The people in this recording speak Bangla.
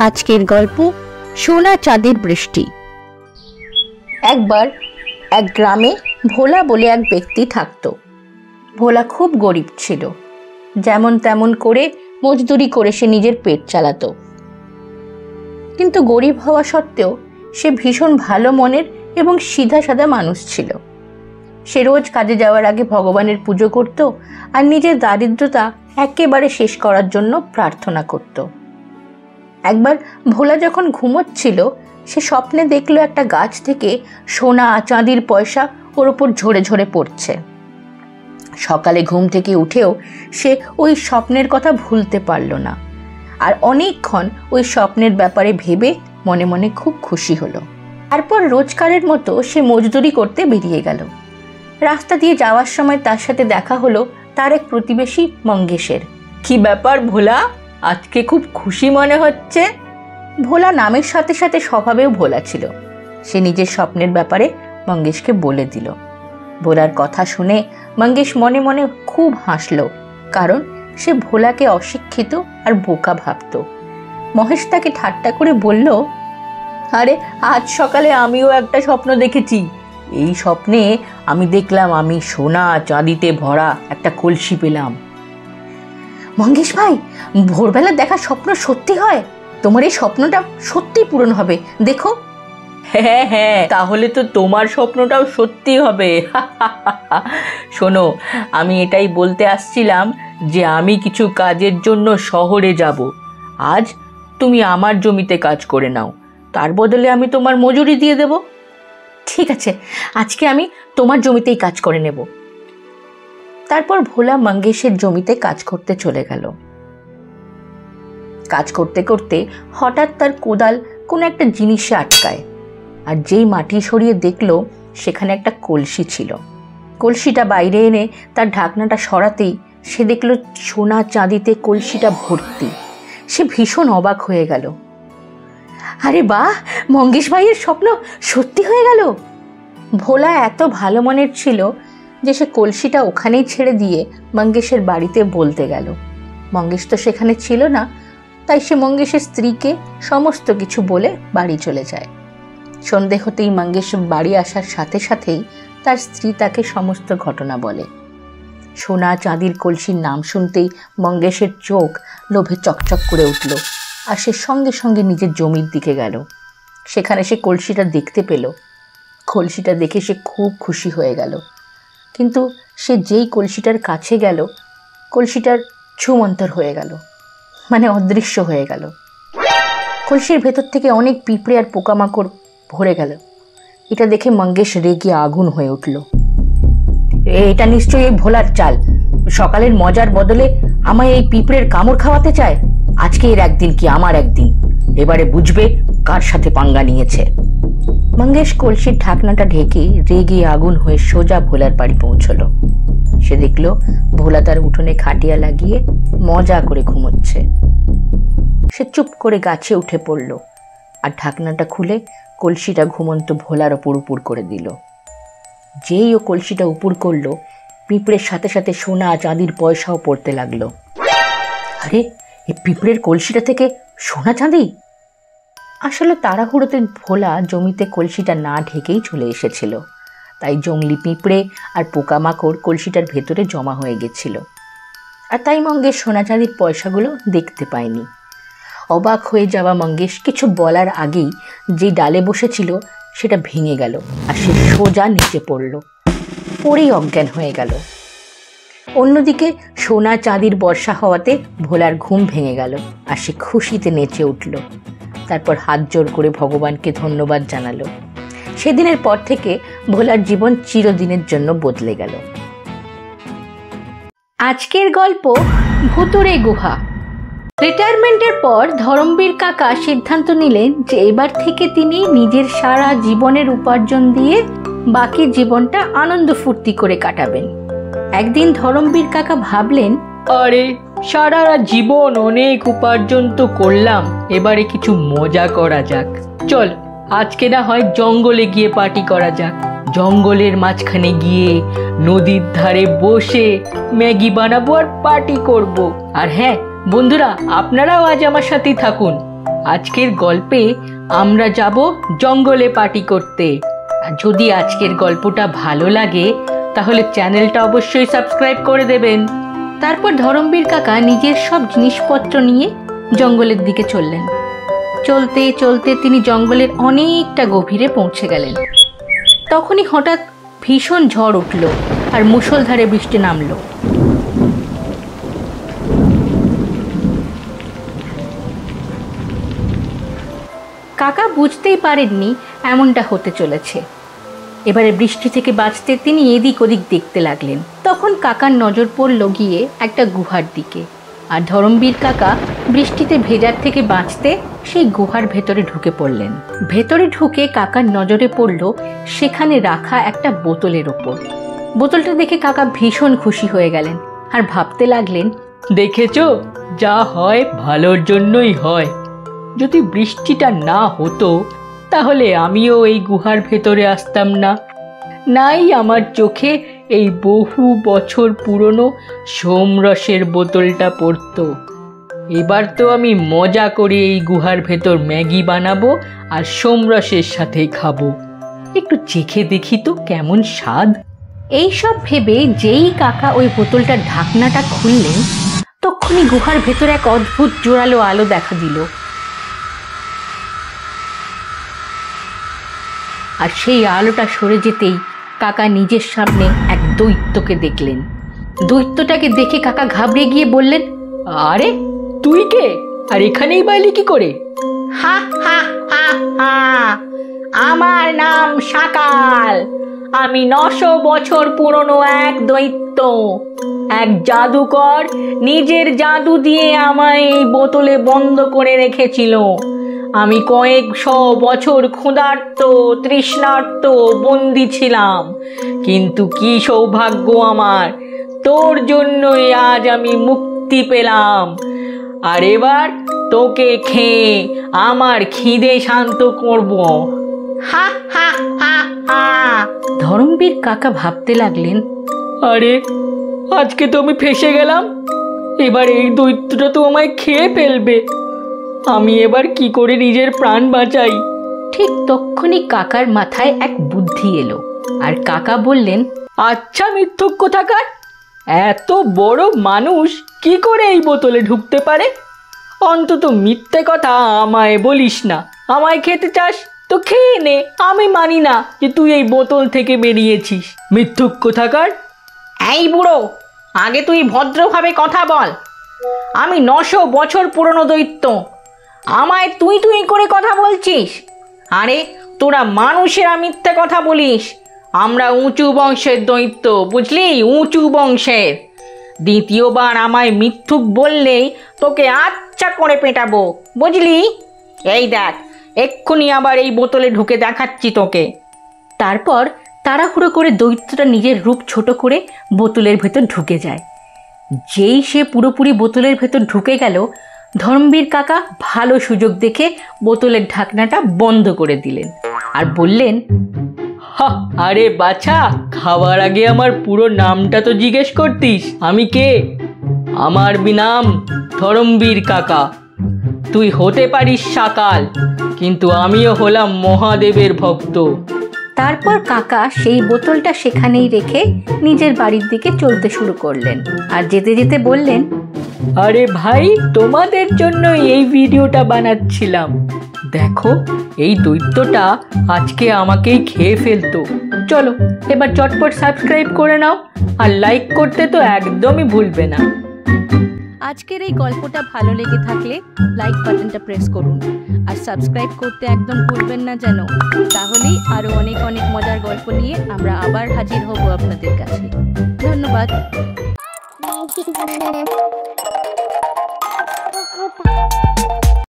আজকের গল্প সোনা চাঁদের বৃষ্টি। একবার এক গ্রামে ভোলা বলে এক ব্যক্তি থাকত। ভোলা খুব গরিব ছিল, যেমন তেমন করে মজদুরি করে সে নিজের পেট চালাতো। কিন্তু গরিব হওয়া সত্ত্বেও সে ভীষণ ভালো মনের এবং সিধা সাদা মানুষ ছিল। সে রোজ কাজে যাওয়ার আগে ভগবানের পুজো করত আর নিজের দারিদ্রতা একেবারে শেষ করার জন্য প্রার্থনা করত। একবার ভোলা যখন ঘুমোচ্ছিল, সে স্বপ্নে দেখলো একটা গাছ থেকে সোনা চাঁদির পয়সা ওর ওপর ঝরে ঝরে পড়ছে। সকালে ঘুম থেকে উঠেও সে ওই স্বপ্নের কথা ভুলতে পারল না, আর অনেকক্ষণ ওই স্বপ্নের ব্যাপারে ভেবে মনে মনে খুব খুশি হলো। তারপর রোজকারের মতো সে মজদুরি করতে বেরিয়ে গেল। রাস্তা দিয়ে যাওয়ার সময় তার সাথে দেখা হলো তার এক প্রতিবেশী মঙ্গেশের। কি ব্যাপার ভোলা, আজকে খুব খুশি মনে হচ্ছে? ভোলা নামের সাথে সাথে স্বভাবেও ভোলা ছিল। সে নিজের স্বপ্নের ব্যাপারে মঙ্গেশকে বলে দিল। ভোলার কথা শুনে মঙ্গেশ মনে মনে খুব হাসল, কারণ সে ভোলাকে অশিক্ষিত আর বোকা ভাবত। মহেশ তাকে ঠাট্টা করে বলল, আরে আজ সকালে আমিও একটা স্বপ্ন দেখেছি। এই স্বপ্নে আমি দেখলাম আমি সোনা চাঁদিতে ভরা একটা কলসি পেলাম। মঙ্গেশ ভাই, ভোরবেলা দেখা স্বপ্ন সত্যি হয়? তোমার এই স্বপ্নটা সত্যি পূরণ হবে, দেখো। হ্যাঁ হ্যাঁ, তাহলে তো তোমার স্বপ্নটাও সত্যি হবে। শোনো, আমি এটাই বলতে আসছিলাম যে আমি কিছু কাজের জন্য শহরে যাব। আজ তুমি আমার জমিতে কাজ করে নাও, তার বদলে আমি তোমার মজুরি দিয়ে দেব। ঠিক আছে, আজকে আমি তোমার জমিতেই কাজ করে নেব। তারপর ভোলা মঙ্গেশের জমিতে কাজ করতে চলে গেল। কাজ করতে করতে হঠাৎ তার কোদাল কোনো একটা জিনিসে আটকায়, আর যেই মাটি সরিয়ে দেখলো সেখানে একটা কলসি ছিল। কলসিটা বাইরে এনে তার ঢাকনাটা সরাতেই সে দেখলো সোনা চাঁদিতে কলসিটা ভর্তি। সে ভীষণ অবাক হয়ে গেল। আরে বাহ, মঙ্গেশ ভাইয়ের স্বপ্ন সত্যি হয়ে গেল। ভোলা এত ভালো মনের ছিল যে সে কলসিটা ওখানেই ছেড়ে দিয়ে মঙ্গেশের বাড়িতে বলতে গেল। মঙ্গেশ তো সেখানে ছিল না, তাই সে মঙ্গেশের স্ত্রীকে সমস্ত কিছু বলে বাড়ি চলে যায়। সন্ধে হতেই মঙ্গেশ বাড়ি আসার সাথে সাথেই তার স্ত্রী তাকে সমস্ত ঘটনা বলে। সোনা চাঁদির কলসির নাম শুনতেই মঙ্গেশের চোখ লোভে চকচক করে উঠল, আর সে সঙ্গে সঙ্গে নিজের জমির দিকে গেল। সেখানে সে কলসিটা দেখতে পেল। কলসিটা দেখে সে খুব খুশি হয়ে গেল, কিন্তু সে যেই কলসিটার কাছে গেল, কলসিটার ছুমন্তর হয়ে গেল, মানে অদৃশ্য হয়ে গেল। কলসির ভেতর থেকে অনেক পিঁপড়ে আর পোকামাকড় ভরে গেল। এটা দেখে মঙ্গেশ রেগে আগুন হয়ে উঠল। এটা নিশ্চয়ই এই ভোলার চাল। সকালের মজার বদলে আমায় এই পিঁপড়ের কামড় খাওয়াতে চায়। আজকে এর একদিন কি আমার একদিন, এবারে বুঝবে কার সাথে পাঙ্গা নিয়েছে। মঙ্গেশ কলসির ঢাকনাটা ঢেকে রেগে আগুন হয়ে সোজা ভোলার বাড়ি পৌঁছলো। সে দেখলো ভোলা তার উঠোনে খাটিয়া লাগিয়ে মজা করে ঘুমোচ্ছে। সে চুপ করে গাছে উঠে পড়ল আর ঢাকনাটা খুলে কলসিটা ঘুমন্ত ভোলার ওপর উপুর করে দিল। যেই ও কলসিটা উপুর করলো, পিঁপড়ের সাথে সাথে সোনা চাঁদির পয়সাও পড়তে লাগলো। আরে, এই পিঁপড়ের কলসিটা থেকে সোনা চাঁদি! আসলে তাড়াহুড়োতে ভোলা জমিতে কলসিটা না ঢেকেই চলে এসেছিল, তাই জংলি পিঁপড়ে আর পোকামাকড় কলসিটার ভেতরে জমা হয়ে গেছিল, আর তাই মঙ্গেশ সোনা চাঁদির পয়সাগুলো দেখতে পায়নি। অবাক হয়ে যাওয়া মঙ্গেশ কিছু বলার আগেই যে ডালে বসেছিল সেটা ভেঙে গেল, আর সে সোজা নিচে পড়ল, পড়েই অজ্ঞান হয়ে গেল। অন্যদিকে সোনা চাঁদির বর্ষা হওয়াতে ভোলার ঘুম ভেঙে গেল, আর সে খুশিতে নেচে উঠল। তারপর হাত জোর করে ভগবানকে ধন্যবাদ জানালো। সেদিনের পর থেকে ভোলার জীবন চিরদিনের জন্য বদলে গেল। আজকের গল্প ভুতুড়ে গুহা। রিটায়ারমেন্টের পর ধরমবীর কাকা সিদ্ধান্ত নিলেন যে এবার থেকে তিনি নিজের সারা জীবনের উপার্জন দিয়ে বাকি জীবনটা আনন্দ ফুর্তি করে কাটাবেন। একদিন ধরমবীর কাকা ভাবলেন, আরে সারা জীবন অনেক উপার্জন তো করলাম, এবারে কিছু মজা করা যাক। চল আজকে না হয় জঙ্গলে গিয়ে পার্টি করা যাক। জঙ্গলের মাঝখানে গিয়ে নদীর ধারে বসে ম্যাগি বানাবো আর পার্টি করব। আর হ্যাঁ বন্ধুরা, আপনারাও আজ আমার সাথেই থাকুন। আজকের গল্পে আমরা যাব জঙ্গলে পার্টি করতে। আর যদি আজকের গল্পটা ভালো লাগে তাহলে চ্যানেলটা অবশ্যই সাবস্ক্রাইব করে দেবেন। তারপর ধরমবীর কাকা নিজের সব জিনিসপত্র নিয়ে জঙ্গলের দিকে চললেন। চলতে চলতে তিনি জঙ্গলের অনেকটা গভীরে পৌঁছে গেলেন। তখনই হঠাৎ ভীষণ ঝড় উঠল আর মুষলধারে বৃষ্টি নামলো। কাকা বুঝতেই পারেননি এমনটা হতে চলেছে। এবারে বৃষ্টি থেকে বাঁচতে তিনি এদিক ওদিক দেখতে লাগলেন। তখন কাকার নজর পড়ল গিয়ে একটা গুহার দিকে। আর ধরমবীর কাকা বৃষ্টিতে ভেজার থেকে বাঁচতে সেই গুহার ভেতরে ঢুকে পড়লেন। ভেতরে ঢুকে কাকার নজরে পড়ল সেখানে রাখা একটা বোতলের ওপর। বোতলটা দেখে কাকা ভীষণ খুশি হয়ে গেলেন আর ভাবতে লাগলেন, দেখেছো, যা হয় ভালোর জন্যই হয়। যদি বৃষ্টিটা না হতো তাহলে আমিও এই গুহার ভেতরে আসতাম না। নাই আমার চোখে এই বহু বছর পুরনো সোমরসের বোতলটা পড়তো। এবার তো আমি মজা করে এই গুহার ভেতর ম্যাগি বানাবো আর সোমরসের সাথে খাবো। একটু চেখে দেখি তো কেমন স্বাদ। এই সব ভেবে যেই কাকা ওই বোতলটার ঢাকনাটা খুললেন, তখনই গুহার ভেতর এক অদ্ভুত জোরালো আলো দেখা দিল। আর সেই আলোটা সরে যেতেই কাকা নিজের সামনে এক দৈত্যকে দেখলেন। দৈত্যটাকে দেখে কাকা ঘাবড়ে গিয়ে বললেন, আরে তুই কে, আর এখানেই বাইলি কি করে? হা হা হা হা, আমার নাম শাকাল। আমি 900 বছর পুরনো এক দৈত্য। এক জাদুকর নিজের জাদু দিয়ে আমায় এই বোতলে বন্ধ করে রেখেছিল। আমি কয়েকশো বছর ক্ষুধার্ত তৃষ্ণার্ত বন্দি ছিলাম, কিন্তু কি সৌভাগ্য আমার, তোর জন্যই আজ আমি মুক্তি পেলাম। আর এবার তোকে খেয়ে আমার খিদে শান্ত করব। হা হা হা হা। ধরমবীর কাকা ভাবতে লাগলেন, আরে আজকে তো আমি ফেঁসে গেলাম। এবার এই দৈত্যটা তো আমায় খেয়ে ফেলবে। আমি এবার কি করে নিজের প্রাণ বাঁচাই? ঠিক তক্ষুনি কাকার মাথায় এক বুদ্ধি এলো। আর কাকা বললেন, আচ্ছা মিথ্যুক কোথাকার, এত বড় মানুষ কি করে এই বোতলে ঢুকতে পারে? অন্তত মিথ্যে কথা আমায় বলিস না। আমায় খেতে চাস তো খেয়ে নে, আমি মানি না যে তুই এই বোতল থেকে বেরিয়েছিস। মিথ্যুক কোথাকার। এই বুড়ো, আগে তুই ভদ্রভাবে কথা বল। আমি 900 বছর পুরনো দৈত্য, আমায় তুই তুই করে কথা বলছিস? আরে তোরা মানুষেরা মিথ্যে কথা বলিস। আমরা উঁচু বংশের দৈত্য, বুঝলি, উঁচু বংশের। দ্বিতীয়বার আমায় মিথ্যুক বললেই তোকে আচ্ছা করে পেটাবো, বুঝলি? এই দেখ, এক্ষুনি আবার এই বোতলে ঢুকে দেখাচ্ছি তোকে। তারপর তাড়াহুড়ো করে দৈত্যটা নিজের রূপ ছোট করে বোতলের ভেতর ঢুকে যায়। যেই সে পুরোপুরি বোতলের ভেতর ঢুকে গেল, ধরমবীর কাকা ভালো সুযোগ দেখে বোতলের ঢাকনাটা বন্ধ করে দিলেন আর বললেন, হা, আরে বাছা, খাওয়ার আগে আমার পুরো নামটা তো জিজ্ঞেস করতিস। আমি কে? আমার নাম ধরমবীর কাকা। তুই হতে পারিস শাকাল, কিন্তু আমিও হলাম মহাদেবের ভক্ত। তারপর কাকা সেই বোতলটা সেখানেই রেখে নিজের বাড়ির দিকে চলতে শুরু করলেন। আর যেতে যেতে বললেন, আরে ভাই, তোমাদের জন্য এই ভিডিওটা বানাচ্ছিলাম। দেখো, এই দৈত্যটা আজকে আমাকেই খেয়ে ফেলতো। চলো এবার চটপট সাবস্ক্রাইব করে নাও, আর লাইক করতে তো একদমই ভুলবে না। আজকের এই গল্পটা ভালো লেগে থাকলে লাইক বাটনটা প্রেস করুন আর সাবস্ক্রাইব করতে একদম ভুলবেন না যেন। তাহলেই আরও অনেক অনেক মজার গল্প নিয়ে আমরা আবার হাজির হব আপনাদের কাছে। ধন্যবাদ।